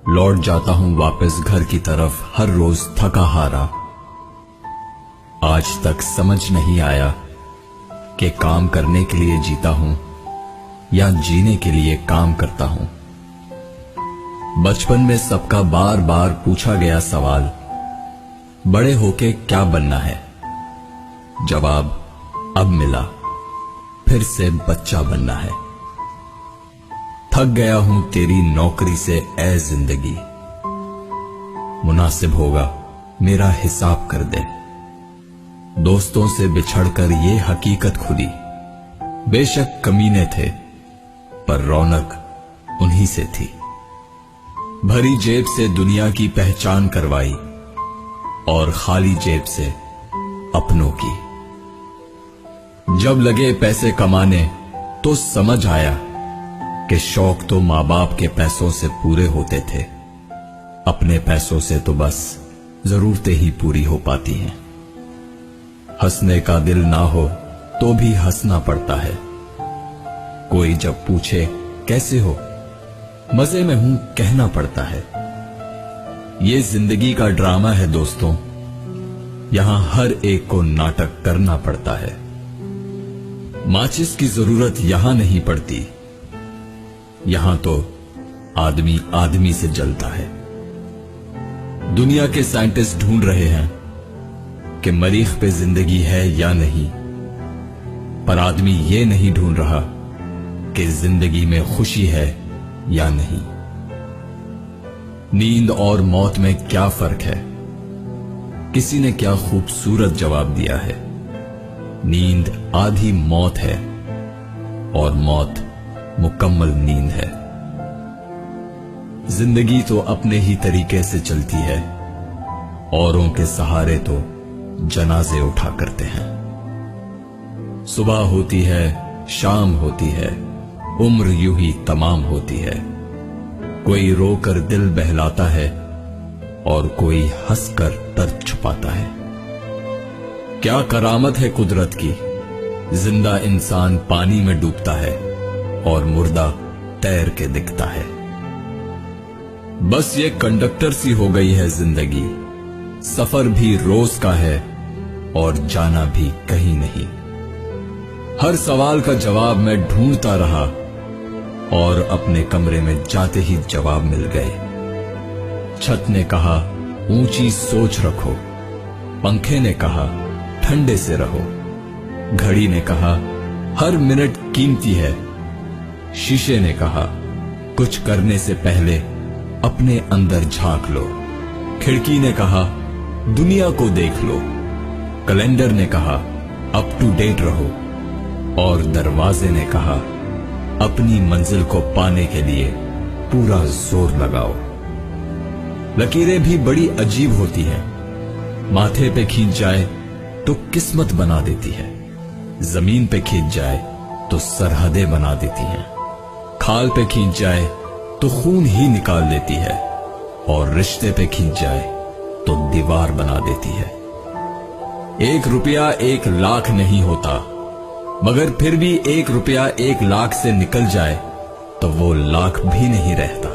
लौट जाता हूं वापस घर की तरफ हर रोज थका हारा। आज तक समझ नहीं आया कि काम करने के लिए जीता हूं या जीने के लिए काम करता हूं। बचपन में सबका बार बार पूछा गया सवाल, बड़े होके क्या बनना है? जवाब अब मिला, फिर से बच्चा बनना है। थक गया हूं तेरी नौकरी से ए जिंदगी, मुनासिब होगा मेरा हिसाब कर दे। दोस्तों से बिछड़कर ये हकीकत खुली, बेशक कमीने थे पर रौनक उन्हीं से थी। भरी जेब से दुनिया की पहचान करवाई और खाली जेब से अपनों की। जब लगे पैसे कमाने तो समझ आया कि शौक तो मां बाप के पैसों से पूरे होते थे, अपने पैसों से तो बस जरूरतें ही पूरी हो पाती हैं। हंसने का दिल ना हो तो भी हंसना पड़ता है। कोई जब पूछे कैसे हो, मजे में हूं कहना पड़ता है। ये जिंदगी का ड्रामा है दोस्तों, यहां हर एक को नाटक करना पड़ता है। माचिस की जरूरत यहां नहीं पड़ती, यहां तो आदमी आदमी से जलता है। दुनिया के साइंटिस्ट ढूंढ रहे हैं कि मरीख पे जिंदगी है या नहीं, पर आदमी ये नहीं ढूंढ रहा कि जिंदगी में खुशी है या नहीं। नींद और मौत में क्या फर्क है? किसी ने क्या खूबसूरत जवाब दिया है, नींद आधी मौत है और मौत मुकम्मल नींद है। जिंदगी तो अपने ही तरीके से चलती है, औरों के सहारे तो जनाजे उठा करते हैं। सुबह होती है, शाम होती है, उम्र यूं ही तमाम होती है। कोई रोकर दिल बहलाता है और कोई हंसकर दर्द छुपाता है। क्या करामत है कुदरत की, जिंदा इंसान पानी में डूबता है और मुर्दा तैर के दिखता है। बस ये कंडक्टर सी हो गई है जिंदगी, सफर भी रोज का है और जाना भी कहीं नहीं। हर सवाल का जवाब मैं ढूंढता रहा और अपने कमरे में जाते ही जवाब मिल गए। छत ने कहा ऊंची सोच रखो, पंखे ने कहा ठंडे से रहो, घड़ी ने कहा हर मिनट कीमती है, शीशे ने कहा कुछ करने से पहले अपने अंदर झांक लो, खिड़की ने कहा दुनिया को देख लो, कैलेंडर ने कहा अप टू डेट रहो और दरवाजे ने कहा अपनी मंजिल को पाने के लिए पूरा जोर लगाओ। लकीरें भी बड़ी अजीब होती हैं, माथे पे खींच जाए तो किस्मत बना देती है, जमीन पे खींच जाए तो सरहदें बना देती हैं, खाल पे खींच जाए तो खून ही निकाल देती है और रिश्ते पे खींच जाए तो दीवार बना देती है। 1 रुपया 1 लाख नहीं होता, मगर फिर भी 1 रुपया 1 लाख से निकल जाए तो वो लाख भी नहीं रहता।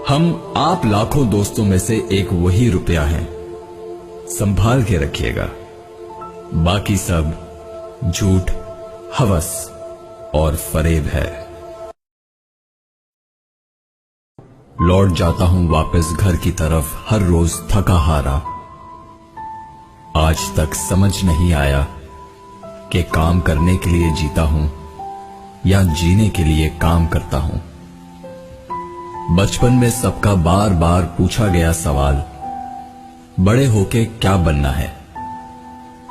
हम आप लाखों दोस्तों में से एक वही रुपया है, संभाल के रखिएगा। बाकी सब झूठ, हवस और फरेब है। लौट जाता हूं वापस घर की तरफ हर रोज थका हारा। आज तक समझ नहीं आया कि काम करने के लिए जीता हूं या जीने के लिए काम करता हूं। बचपन में सबका बार बार पूछा गया सवाल, बड़े होके क्या बनना है?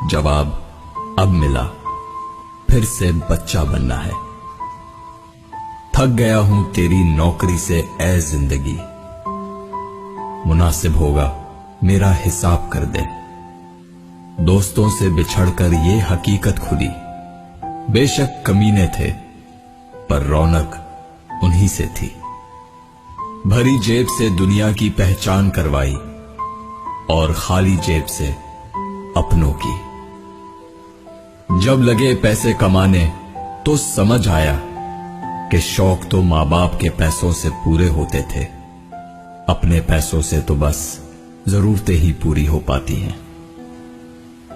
जवाब अब मिला, फिर से बच्चा बनना है। थक गया हूं तेरी नौकरी से ए जिंदगी, मुनासिब होगा मेरा हिसाब कर दे। दोस्तों से बिछड़कर ये हकीकत खुली, बेशक कमीने थे पर रौनक उन्हीं से थी। भरी जेब से दुनिया की पहचान करवाई और खाली जेब से अपनों की। जब लगे पैसे कमाने तो समझ आया कि शौक तो मां बाप के पैसों से पूरे होते थे, अपने पैसों से तो बस जरूरतें ही पूरी हो पाती हैं।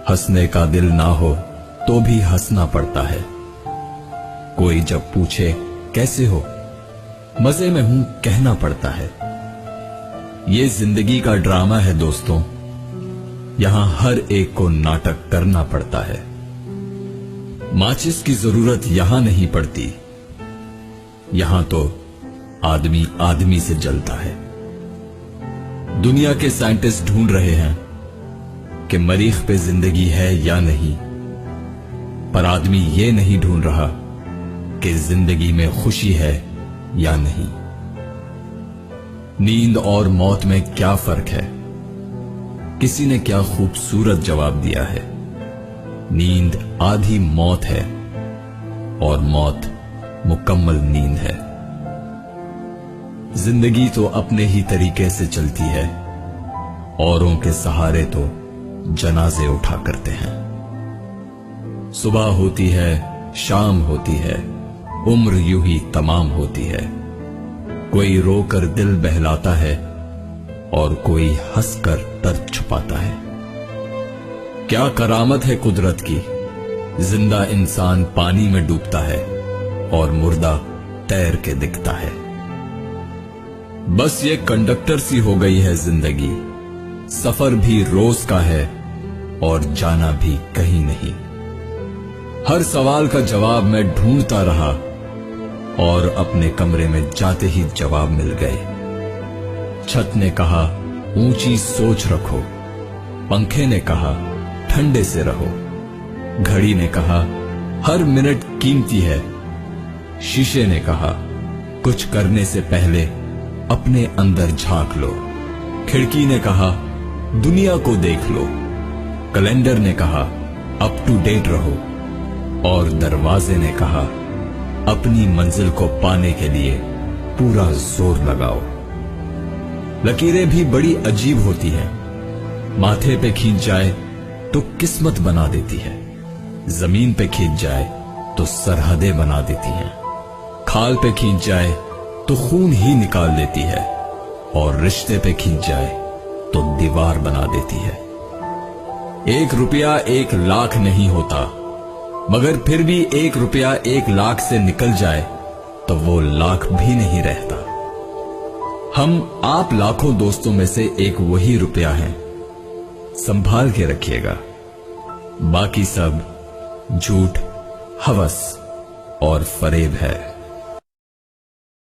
हंसने का दिल ना हो तो भी हंसना पड़ता है। कोई जब पूछे कैसे हो, मजे में हूं कहना पड़ता है। ये जिंदगी का ड्रामा है दोस्तों, यहां हर एक को नाटक करना पड़ता है। माचिस की जरूरत यहां नहीं पड़ती, यहां तो आदमी आदमी से जलता है। दुनिया के साइंटिस्ट ढूंढ रहे हैं कि मरीख पे जिंदगी है या नहीं, पर आदमी ये नहीं ढूंढ रहा कि जिंदगी में खुशी है या नहीं। नींद और मौत में क्या फर्क है? किसी ने क्या खूबसूरत जवाब दिया है। नींद आधी मौत है और मौत मुकम्मल नींद है। जिंदगी तो अपने ही तरीके से चलती है, औरों के सहारे तो जनाजे उठा करते हैं। सुबह होती है, शाम होती है, उम्र यूं ही तमाम होती है। कोई रोकर दिल बहलाता है और कोई हंसकर दर्द छुपाता है। क्या करामत है कुदरत की, जिंदा इंसान पानी में डूबता है और मुर्दा तैर के दिखता है। बस ये कंडक्टर सी हो गई है जिंदगी, सफर भी रोज का है और जाना भी कहीं नहीं। हर सवाल का जवाब मैं ढूंढता रहा और अपने कमरे में जाते ही जवाब मिल गए। छत ने कहा ऊंची सोच रखो, पंखे ने कहा ठंडे से रहो, घड़ी ने कहा हर मिनट कीमती है, शीशे ने कहा कुछ करने से पहले अपने अंदर झांक लो, खिड़की ने कहा दुनिया को देख लो, कैलेंडर ने कहा अप टू डेट रहो और दरवाजे ने कहा अपनी मंजिल को पाने के लिए पूरा जोर लगाओ। लकीरें भी बड़ी अजीब होती हैं, माथे पे खींच जाए तो किस्मत बना देती है, जमीन पे खींच जाए तो सरहदें बना देती हैं, खाल पे खींच जाए तो खून ही निकाल देती है और रिश्ते पे खींच जाए तो दीवार बना देती है। 1 रुपया 1 लाख नहीं होता, मगर फिर भी 1 रुपया 1 लाख से निकल जाए तो वो लाख भी नहीं रहता। हम आप लाखों दोस्तों में से एक वही रुपया है, संभाल के रखिएगा। बाकी सब झूठ, हवस और फरेब है।